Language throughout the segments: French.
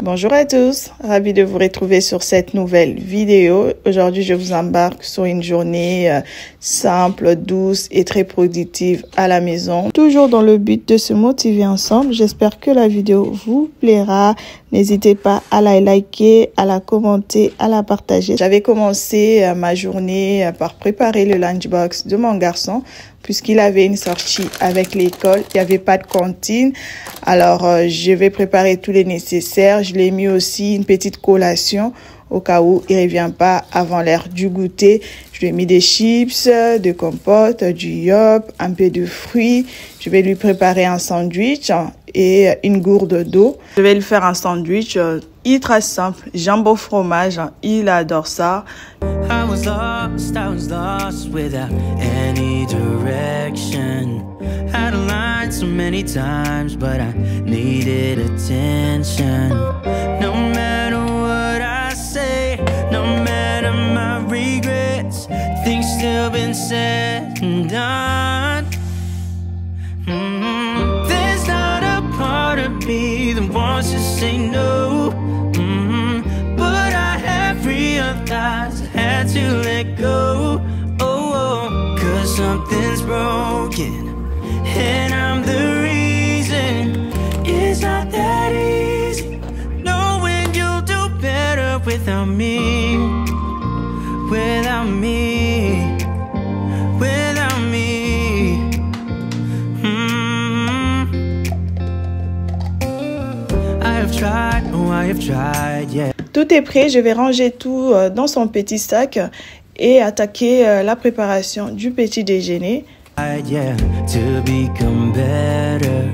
Bonjour à tous, ravi de vous retrouver sur cette nouvelle vidéo. Aujourd'hui, je vous embarque sur une journée simple, douce et très productive à la maison. Toujours dans le but de se motiver ensemble. J'espère que la vidéo vous plaira. N'hésitez pas à la liker, à la commenter, à la partager. J'avais commencé ma journée par préparer le lunchbox de mon garçon. Puisqu'il avait une sortie avec l'école, il n'y avait pas de cantine. Alors, je vais préparer tout le nécessaire. Je l'ai mis aussi une petite collation au cas où il ne revient pas avant l'heure du goûter. Je lui ai mis des chips, de compote, du yop, un peu de fruits. Je vais lui préparer un sandwich et une gourde d'eau. Je vais lui faire un sandwich ultra simple, jambon fromage. Il adore ça. I was lost without any direction. Had a line so many times, but I needed attention. No matter what I say, no matter my regrets, things still been said and done. There's not a part of me that wants to say no. But I have realized I had to let go. Oh, 'cause something's broken and I'm the reason. It's not that easy knowing you'll do better without me. Without me. Without me. I have tried, yeah. Tout est prêt, je vais ranger tout dans son petit sac et attaquer la préparation du petit déjeuner. Yeah, to become better.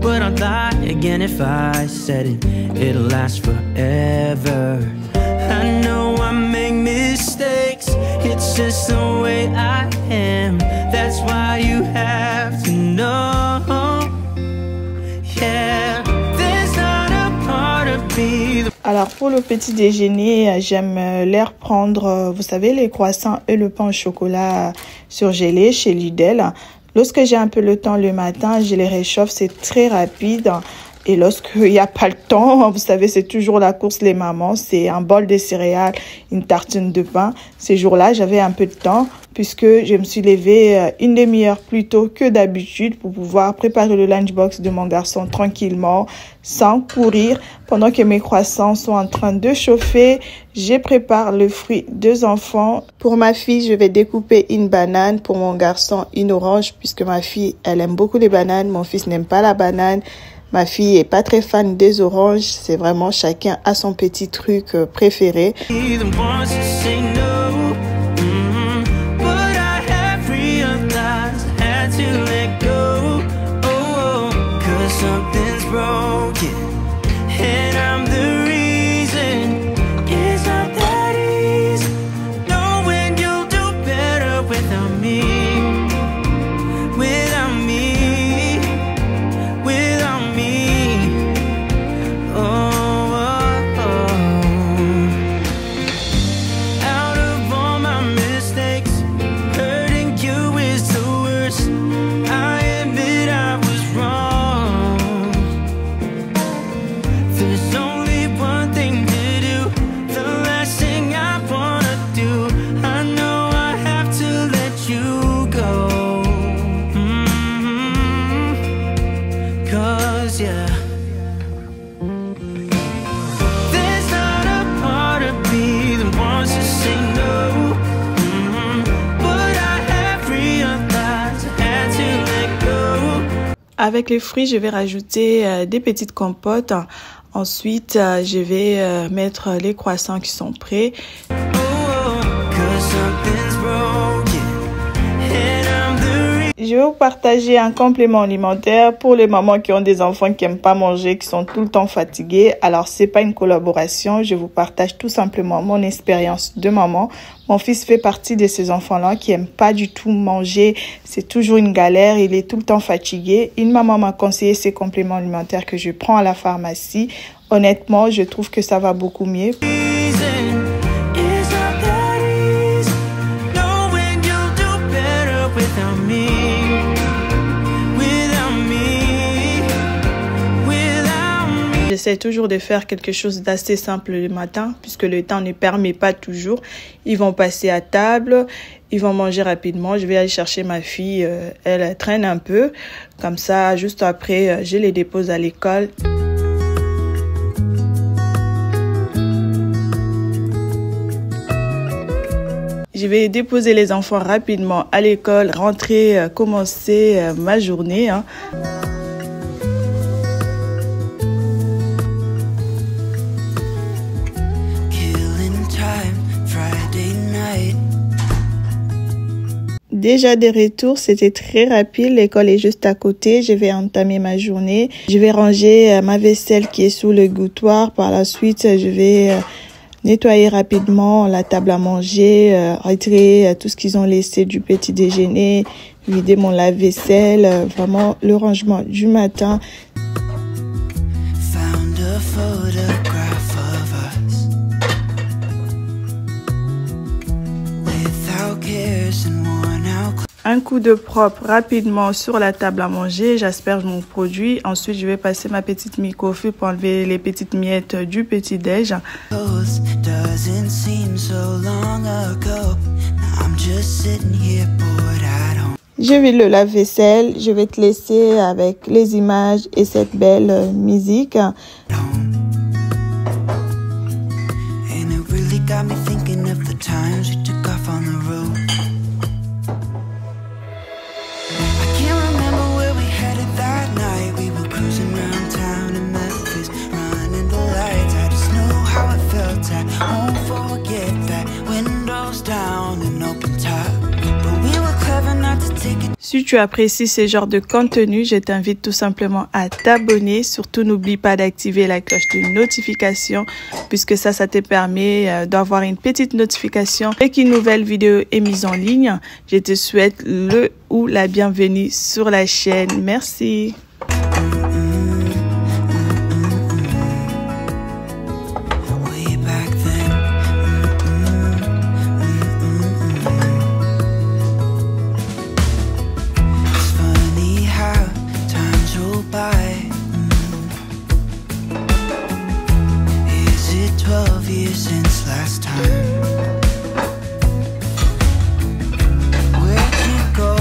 But I'd lie again if I said it, it'll last forever. I know I make mistakes, it's just the way I am. That's why you have to know. Yeah, there's not a part of me. Alors pour le petit déjeuner, j'aime les reprendre, vous savez, les croissants et le pain au chocolat surgelé chez Lidl. Lorsque j'ai un peu le temps le matin, je les réchauffe, c'est très rapide. Et lorsqu'il n'y a pas le temps, vous savez, c'est toujours la course les mamans, c'est un bol de céréales, une tartine de pain. Ces jours-là, j'avais un peu de temps puisque je me suis levée une demi-heure plus tôt que d'habitude pour pouvoir préparer le lunchbox de mon garçon tranquillement, sans courir. Pendant que mes croissants sont en train de chauffer, je prépare le fruit des enfants. Pour ma fille, je vais découper une banane. Pour mon garçon, une orange puisque ma fille, elle aime beaucoup les bananes. Mon fils n'aime pas la banane. Ma fille est pas très fan des oranges. C'est vraiment chacun a son petit truc préféré. Avec les fruits, je vais rajouter des petites compotes. Ensuite, je vais mettre les croissants qui sont prêts. Je vais vous partager un complément alimentaire pour les mamans qui ont des enfants qui n'aiment pas manger, qui sont tout le temps fatigués. Alors, c'est pas une collaboration. Je vous partage tout simplement mon expérience de maman. Mon fils fait partie de ces enfants-là qui n'aiment pas du tout manger. C'est toujours une galère. Il est tout le temps fatigué. Une maman m'a conseillé ces compléments alimentaires que je prends à la pharmacie. Honnêtement, je trouve que ça va beaucoup mieux. J'essaie toujours de faire quelque chose d'assez simple le matin, puisque le temps ne permet pas toujours. Ils vont passer à table, ils vont manger rapidement. Je vais aller chercher ma fille, elle traîne un peu. Comme ça, juste après, je les dépose à l'école. Je vais déposer les enfants rapidement à l'école, rentrer, commencer ma journée. Déjà de retour, c'était très rapide. L'école est juste à côté. Je vais entamer ma journée. Je vais ranger ma vaisselle qui est sous le gouttoir. Par la suite, je vais nettoyer rapidement la table à manger, retirer tout ce qu'ils ont laissé du petit déjeuner, vider mon lave-vaisselle, vraiment le rangement du matin. Un coup de propre rapidement sur la table à manger, j'asperge mon produit. Ensuite, je vais passer ma petite microfibre pour enlever les petites miettes du petit-déj. Je vais le lave-vaisselle. Je vais te laisser avec les images et cette belle musique. Si tu apprécies ce genre de contenu, je t'invite tout simplement à t'abonner. Surtout, n'oublie pas d'activer la cloche de notification puisque ça te permet d'avoir une petite notification dès qu'une nouvelle vidéo est mise en ligne. Je te souhaite le ou la bienvenue sur la chaîne. Merci. Since last time, where'd you go?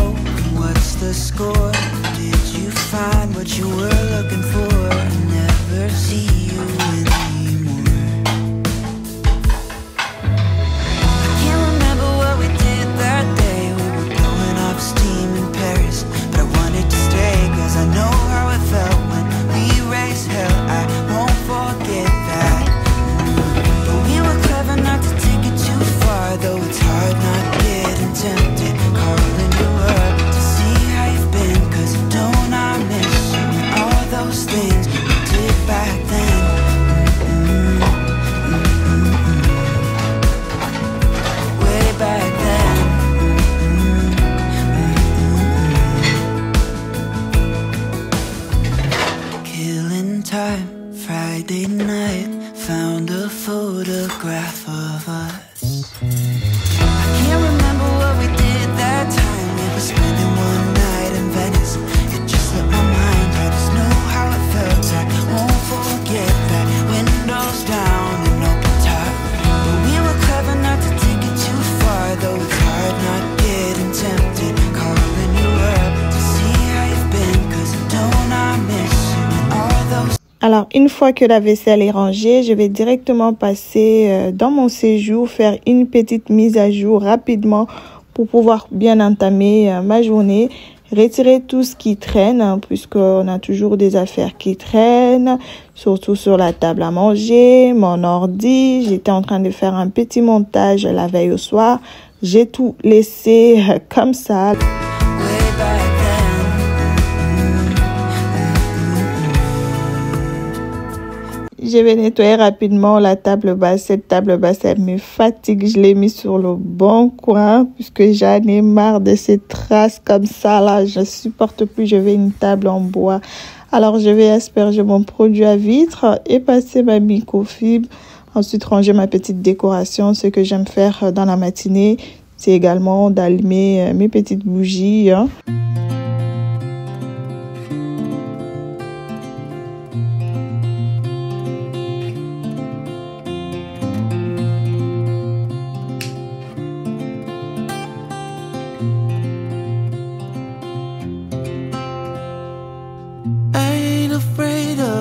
What's the score? Did you find what you were looking for? Never see you anymore. I can't remember what we did that day. We were blowing off steam in Paris, but I wanted to stay 'cause I know how it felt when we raised hell. I won't forget that. Not to take it too far, though it's hard not getting tempted. Calling you up to see how you've been, 'cause don't I miss you and all those things we did back then. Way back then. Killing time, Friday night. Found a photograph of us. I can't remember what we did that time. We were spending one night in Venice. It just slipped my mind. I just know how it felt. I won't forget that. Windows down and open top. But we were clever not to take it too far, though it's hard not getting tempted. Calling you up to see how you've been, 'cause don't I miss you and all those. Alors, une fois que la vaisselle est rangée, je vais directement passer dans mon séjour, faire une petite mise à jour rapidement pour pouvoir bien entamer ma journée. Retirer tout ce qui traîne, puisqu'on a toujours des affaires qui traînent, surtout sur la table à manger, mon ordi. J'étais en train de faire un petit montage la veille au soir. J'ai tout laissé comme ça. Way back Je vais nettoyer rapidement la table basse. Cette table basse, elle me fatigue. Je l'ai mise sur le bon coin puisque j'en ai marre de ces traces comme ça là. Je ne supporte plus. Je veux une table en bois. Alors, je vais asperger mon produit à vitre et passer ma microfibre. Ensuite, ranger ma petite décoration. Ce que j'aime faire dans la matinée, c'est également d'allumer mes petites bougies.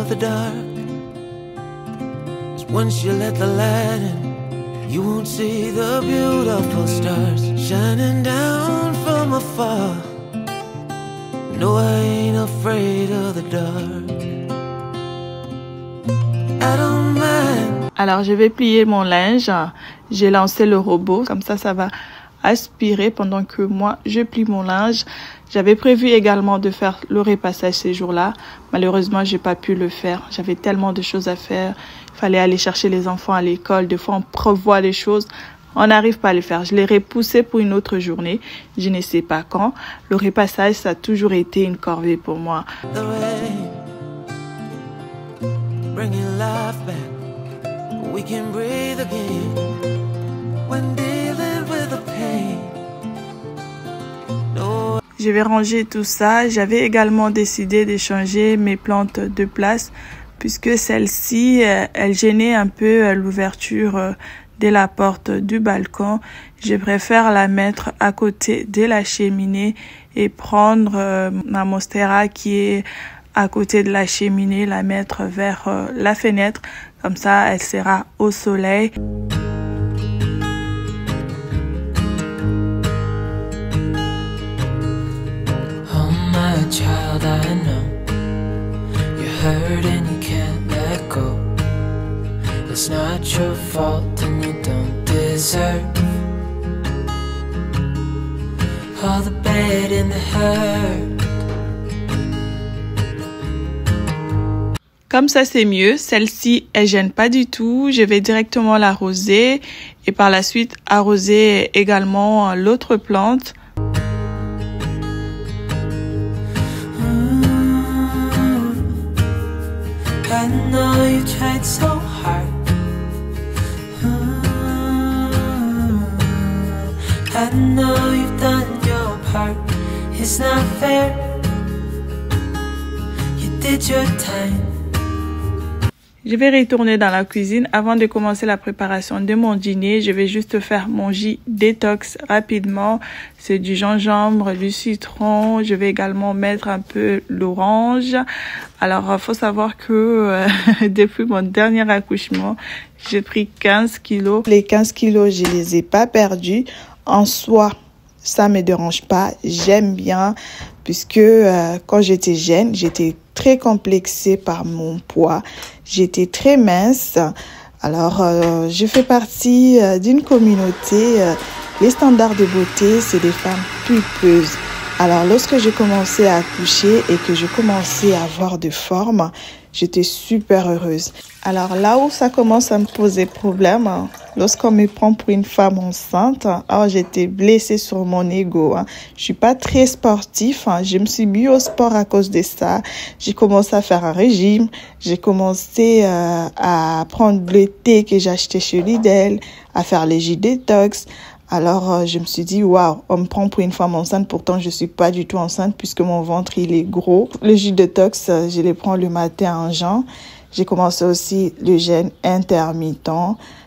The dark, 'cause once you let the light in, you won't see the beautiful stars shining down from afar. No, I ain't afraid of the dark. I don't mind. Alors je vais plier mon linge. J'ai lancé le robot, comme ça va aspirer pendant que moi je plie mon linge. J'avais prévu également de faire le repassage ces jours-là. Malheureusement, j'ai pas pu le faire. J'avais tellement de choses à faire. Il fallait aller chercher les enfants à l'école. Des fois, on prévoit les choses. On n'arrive pas à les faire. Je l'ai repoussé pour une autre journée. Je ne sais pas quand. Le repassage, ça a toujours été une corvée pour moi. Je vais ranger tout ça. J'avais également décidé de changer mes plantes de place puisque celle-ci, elle gênait un peu l'ouverture de la porte du balcon. Je préfère la mettre à côté de la cheminée et prendre ma monstera qui est à côté de la cheminée, la mettre vers la fenêtre. Comme ça, elle sera au soleil. Child, I know you're hurt and you can't let go. It's not your fault and you don't deserve all the bad and the hurt. Comme ça, c'est mieux. Celle-ci, elle gêne pas du tout. Je vais directement l'arroser et par la suite arroser également l'autre plante. I know you tried so hard. I know you've done your part. It's not fair. You did your time. Je vais retourner dans la cuisine. Avant de commencer la préparation de mon dîner, je vais juste faire mon jus détox rapidement. C'est du gingembre, du citron. Je vais également mettre un peu l'orange. Alors, faut savoir que depuis mon dernier accouchement, j'ai pris 15 kilos. Les 15 kilos, je les ai pas perdus. En soi, ça me dérange pas. J'aime bien puisque quand j'étais jeune, j'étais très complexée par mon poids. J'étais très mince. Alors, je fais partie d'une communauté. Les standards de beauté, c'est des femmes pulpeuses. Alors, lorsque j'ai commencé à accoucher et que je commençais à avoir de forme, j'étais super heureuse. Alors, là où ça commence à me poser problème, lorsqu'on me prend pour une femme enceinte, j'étais blessée sur mon ego. Je suis pas très sportif. Je me suis mis au sport à cause de ça. J'ai commencé à faire un régime. J'ai commencé à prendre le thé que j'achetais chez Lidl, à faire les jus détox. Alors, je me suis dit, waouh, on me prend pour une femme enceinte. Pourtant, je suis pas du tout enceinte puisque mon ventre, il est gros. Le jus détox, je les prends le matin en jeûne. J'ai commencé aussi le jeûne intermittent.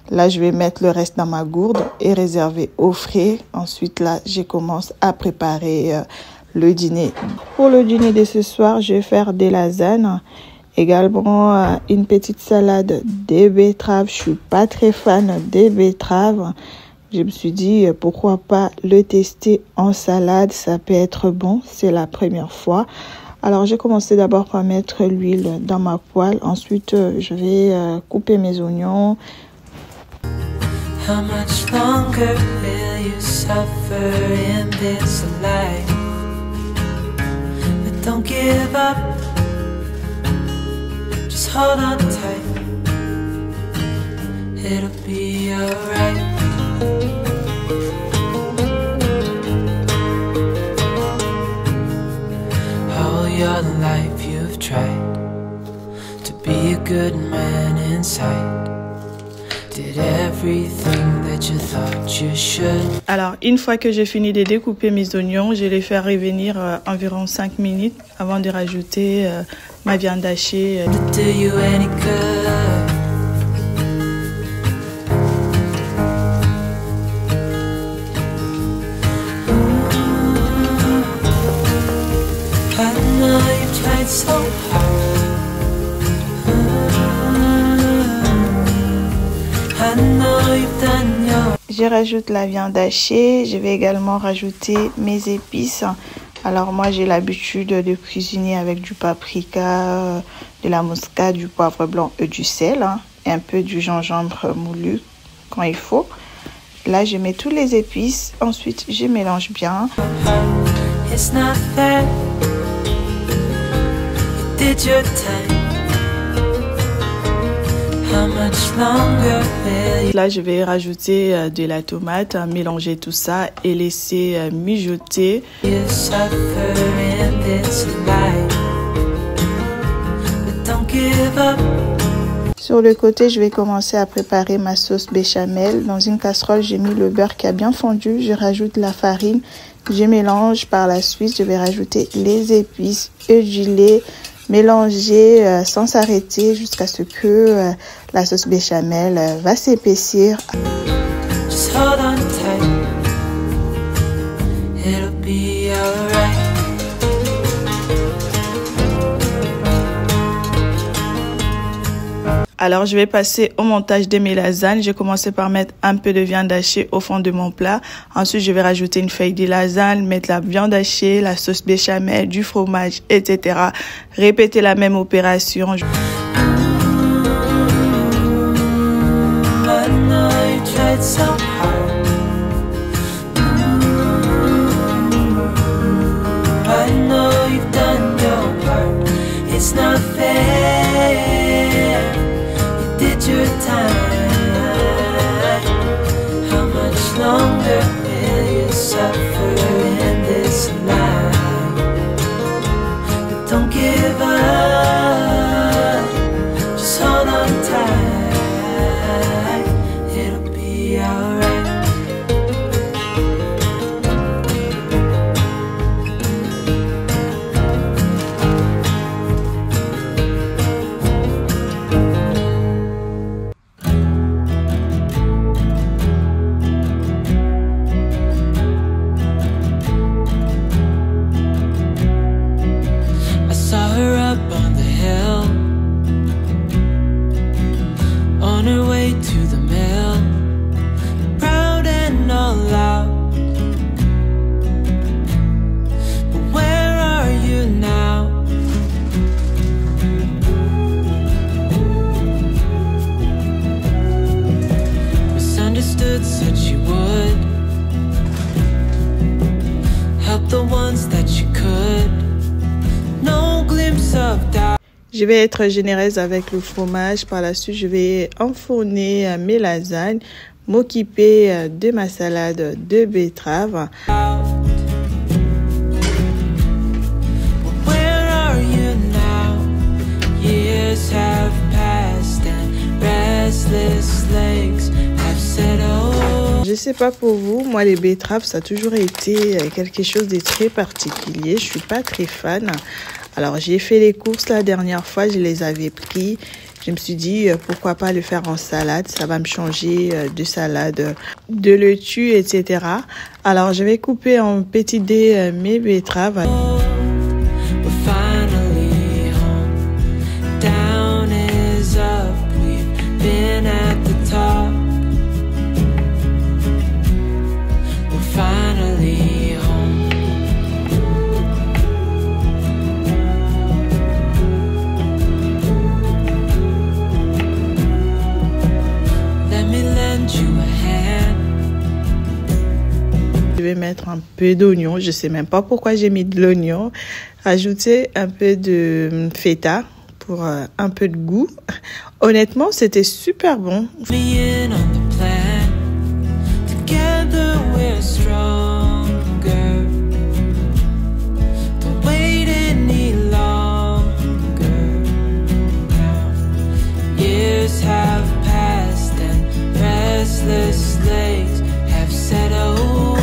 Là, je vais mettre le reste dans ma gourde et réserver au frais. Ensuite, là, je commence à préparer le dîner. Pour le dîner de ce soir, je vais faire des lasagnes. Également, une petite salade de betteraves. Je suis pas très fan des betteraves. Je me suis dit, pourquoi pas le tester en salade, ça peut être bon, c'est la première fois. Alors, j'ai commencé d'abord par mettre l'huile dans ma poêle. Ensuite, je vais couper mes oignons. How much longer will you suffer in this life? But don't give up, just hold on tight. it'll be alright. All your life you've tried to be a good man inside. Did everything that you thought you should. Alors, une fois que j'ai fini de découper mes oignons, je les fais revenir environ 5 minutes avant de rajouter ma viande hachée. Do you any good? I know you tried so hard. I know you've done your. Je rajoute la viande hachée. Je vais également rajouter mes épices. Alors moi j'ai l'habitude de cuisiner avec du paprika, de la muscade, du poivre blanc et du sel, et un peu du gingembre moulu quand il faut. Là je mets toutes les épices. Ensuite je mélange bien. It's not fair. You did your time. How much longer will you? Là, je vais rajouter de la tomate, mélanger tout ça et laisser mijoter. You suffer in this life, but don't give up. Sur le côté, je vais commencer à préparer ma sauce béchamel. Dans une casserole, j'ai mis le beurre qui a bien fondu. Je rajoute la farine. Je mélange. Par la suite, je vais rajouter les épices et du lait. Mélanger sans s'arrêter jusqu'à ce que la sauce béchamel va s'épaissir. Just hold on tight. It'll be alright. Alors, je vais passer au montage de mes lasagnes. J'ai commencé par mettre un peu de viande hachée au fond de mon plat. Ensuite, je vais rajouter une feuille de lasagne, mettre la viande hachée, la sauce béchamel, du fromage, etc. Répéter la même opération. I know you tried so hard. I know you've done your part. It's not fair. Your time. How much longer will you suffer in this life? But don't give up. Just hold on tight. It'll be alright. Said you would help the ones that you could. No glimpse of doubt. Je vais être généreuse avec le fromage. Par la suite, je vais enfourner mes lasagnes, m'occuper de ma salade de betterave. Where are you now? Years have passed and restless legs have settled. Je sais pas pour vous, moi les betteraves ça a toujours été quelque chose de très particulier. Je suis pas très fan. Alors j'ai fait les courses la dernière fois, je les avais pris. Je me suis dit pourquoi pas le faire en salade, ça va me changer de salade de laitue, etc. Alors je vais couper en petits dés mes betteraves. Je vais mettre un peu d'oignon, je sais même pas pourquoi j'ai mis de l'oignon. Rajouter un peu de feta pour un peu de goût. Honnêtement, c'était super bon. Being on the plan, together we're stronger. Don't wait any longer now. Years have passed and restless legs have settled.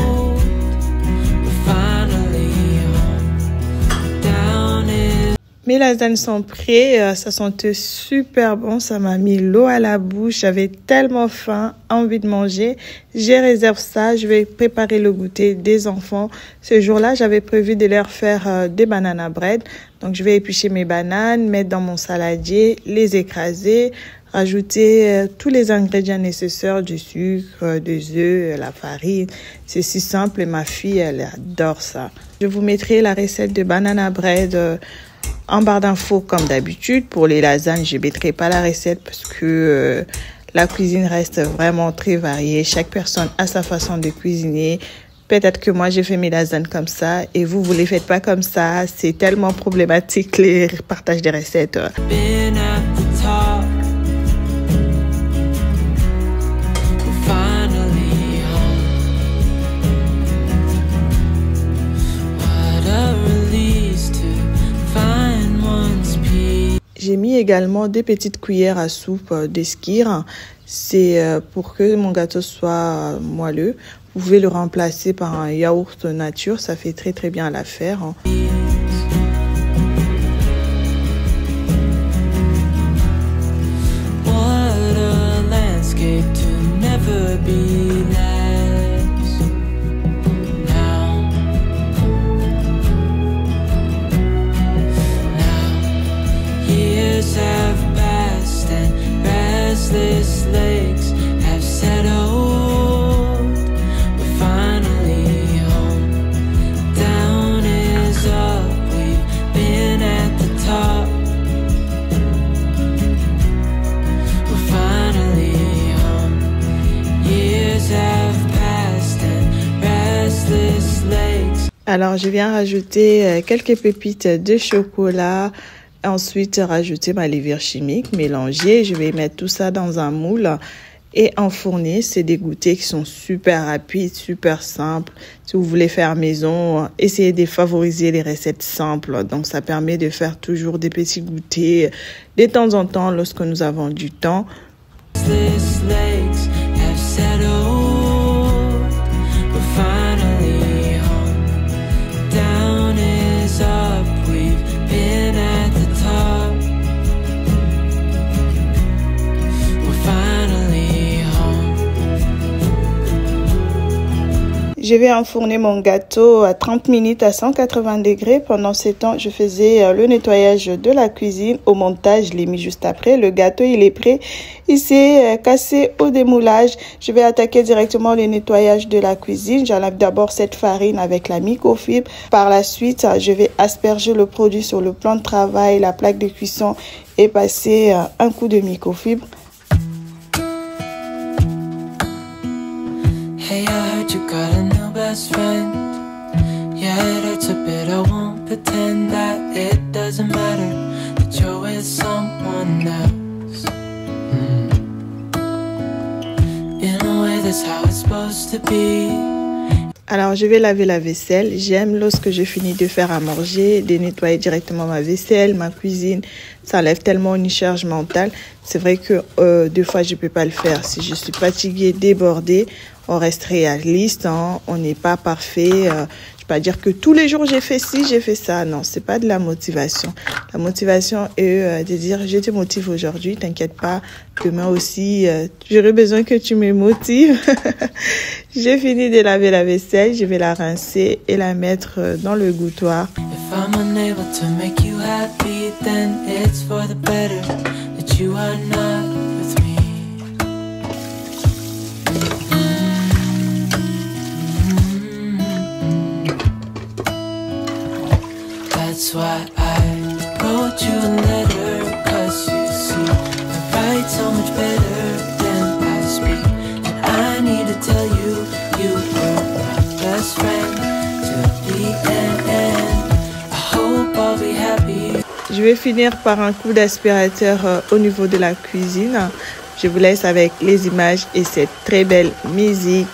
We're finally home. Down in Mes lasagnes sont prêtes, ça sentait super bon, ça m'a mis l'eau à la bouche, j'avais tellement faim, envie de manger. J'ai réservé ça, je vais préparer le goûter des enfants. Ce jour-là, j'avais prévu de leur faire des banana bread. Donc, je vais éplucher mes bananes, mettre dans mon saladier, les écraser, rajouter tous les ingrédients nécessaires, du sucre, des œufs, la farine. C'est si simple et ma fille, elle adore ça. Je vous mettrai la recette de banana bread en barre d'infos comme d'habitude. Pour les lasagnes, je ne mettrai pas la recette parce que la cuisine reste vraiment très variée. Chaque personne a sa façon de cuisiner. Peut-être que moi, j'ai fait mes lasagnes comme ça et vous les faites pas comme ça. C'est tellement problématique les partages des recettes. been at the top. We're finally home. What a release to find one's peace. J'ai mis également des petites cuillères à soupe d'esquire. C'est pour que mon gâteau soit moelleux. Vous pouvez le remplacer par un yaourt nature. Ça fait très très bien à l'affaire. What a landscape to never be less. Now, years have passed and restless legs have settled. We're finally home. Down is up. We've been at the top. We're finally home. Years have passed and restless legs. Alors, je viens rajouter quelques pépites de chocolat. Ensuite, rajouter ma levure chimique, mélanger. Je vais mettre tout ça dans un moule et enfourner. C'est des goûters qui sont super rapides, super simples. Si vous voulez faire maison, essayez de favoriser les recettes simples. Donc, ça permet de faire toujours des petits goûters de temps en temps lorsque nous avons du temps. Restless legs have settled. We're finally home. Down is up. We've been at the top. We're finally home. Je vais enfourner mon gâteau à 30 minutes à 180 degrés. Pendant ce temps, je faisais le nettoyage de la cuisine. Au montage, je l'ai mis juste après. Le gâteau, il est prêt. Il s'est cassé au démoulage. Je vais attaquer directement le nettoyage de la cuisine. J'enlève d'abord cette farine avec la microfibre. Par la suite, je vais asperger le produit sur le plan de travail, la plaque de cuisson et passer un coup de microfibre. Hey, I heard you got a new best friend. Yeah, it hurts a bit. I won't pretend that it doesn't matter that you're with someone else. In a way, that's how it's supposed to be. Alors, je vais laver la vaisselle. J'aime lorsque je finis de faire à manger, de nettoyer directement ma vaisselle, ma cuisine. Ça enlève tellement une charge mentale. C'est vrai que des fois, je peux pas le faire. Si je suis fatiguée, débordée, on reste réaliste. Hein. On n'est pas parfait. Je peux pas dire que tous les jours, j'ai fait ci, j'ai fait ça. Non, c'est pas de la motivation. La motivation est de dire, je te motive aujourd'hui, t'inquiète pas. Demain aussi, j'aurai besoin que tu me motives. J'ai fini de laver la vaisselle. Je vais la rincer et la mettre dans le gouttoir. If I'm unable to make you happy, then it's for the better that you are not with me. That's why I wrote you a letter, 'cause you see, I write so much better than I speak. And I need to tell you, you were my best friend to the end. I hope I'll be happy. Je Je vais finir par un coup d'aspirateur au niveau de la cuisine. Je vous laisse avec les images et cette très belle musique.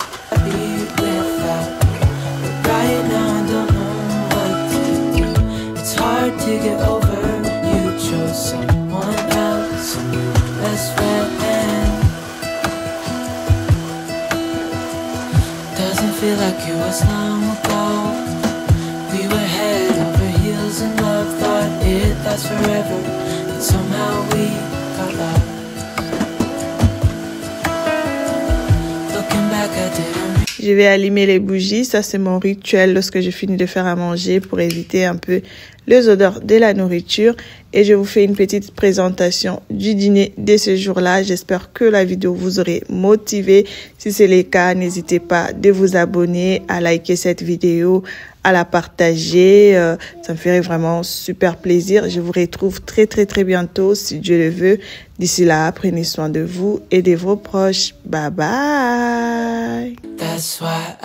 Feel like it was long ago. We were head over heels in love, thought it lasts forever, and somehow we got lost. Looking back at it. Je vais allumer les bougies, ça c'est mon rituel lorsque je finis de faire à manger pour éviter un peu les odeurs de la nourriture. Et je vous fais une petite présentation du dîner de ce jour-là. J'espère que la vidéo vous aurait motivé. Si c'est le cas, n'hésitez pas de vous abonner, à liker cette vidéo, à la partager. Ça me ferait vraiment super plaisir. Je vous retrouve très bientôt si Dieu le veut. D'ici là, prenez soin de vous et de vos proches. Bye bye. That's why